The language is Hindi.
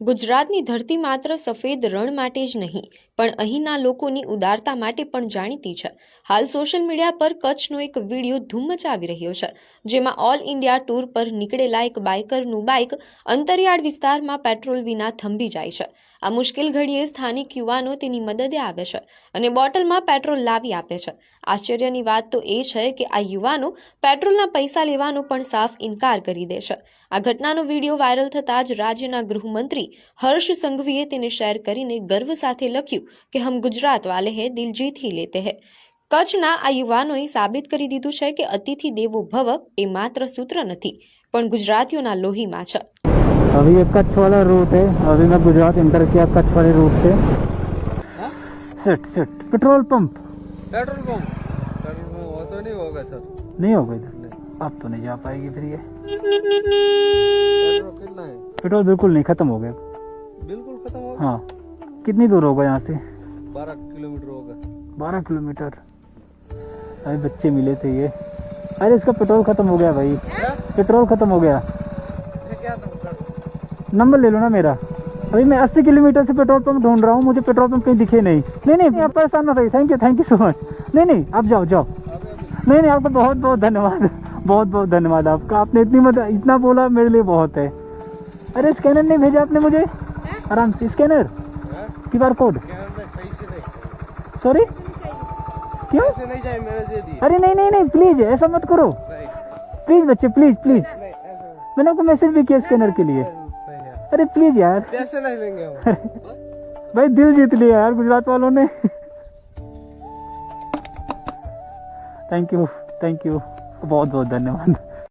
ગુજરાતની ધરતી માત્ર સફેદ રણ માટે જ નહીં પણ અહીંના લોકોની ઉદારતા માટે પણ જાણીતી છે। હાલ સોશિયલ મીડિયા પર કચ્છનો એક વિડીયો ધૂમ મચાવી રહ્યો છે, જેમાં ઓલ ઇન્ડિયા ટૂર પર નીકળેલા એક બાઇકરનું બાઇક અંતરિયાળ વિસ્તારમાં પેટ્રોલ વિના થંભી જાય છે। આ મુશ્કેલ ઘડીએ સ્થાનિક યુવાનો તેની મદદે આવે છે અને બોટલમાં પેટ્રોલ લાવી આપે છે। આશ્ચર્યની વાત તો એ છે કે આ યુવાનો પેટ્રોલના પૈસા લેવાનો પણ સાફ ઇનકાર કરી દે છે। આ ઘટનાનો વિડીયો વાયરલ થતાં જ રાજ્યના ગૃહમંત્રી हर्ष संघवीए તેને શેર કરીને ગર્વ સાથે લખ્યું કે હમ ગુજરાત વાલે હે દિલ જીત ही लेते हैं। કચ્છના આ યુવાનોએ સાબિત કરી દીધું છે કે અતિથિ દેવો ભવ એ માત્ર સૂત્ર નથી પણ ગુજરાતીઓના લોહીમાં છે। अभी ये कच्छ वाला रूट है। अभी मैं गुजरात इंटर किया कच्छ वाले रूट से। सिट पेट्रोल पंप वो तो नहीं होगा सर। नहीं होगा इधर, अब तो नहीं जा पाएगी फिर ये। कितना है? पेट्रोल बिल्कुल नहीं, खत्म हो गया। बिल्कुल खत्म हो गया। हाँ, कितनी दूर होगा यहाँ से? 12 किलोमीटर होगा। 12 किलोमीटर। अरे बच्चे मिले थे ये। अरे इसका पेट्रोल खत्म हो गया भाई। पेट्रोल खत्म हो गया। क्या नंबर ले लो ना मेरा। अभी मैं 80 किलोमीटर से पेट्रोल पंप ढूंढ रहा हूँ, मुझे पेट्रोल पंप कहीं दिखे नहीं। आप परेशान ना सही। Thank you so much. नहीं आप जाओ। नहीं आपका बहुत बहुत धन्यवाद। बहुत धन्यवाद आपका। आपने इतना बोला मेरे लिए बहुत है। अरे स्कैनर नहीं भेजा आपने मुझे? आराम से स्कैनर, QR कोड। सॉरी क्यों? ऐसे नहीं जाए, मैंने दे दी। अरे नहीं प्लीज ऐसा मत करो प्लीज बच्चे, प्लीज। मैंने आपको मैसेज भी किया स्कैनर के लिए। अरे प्लीज यार, पैसे नहीं लेंगे हम। भाई दिल जीत लिया यार गुजरात वालों ने। थैंक यू बहुत धन्यवाद।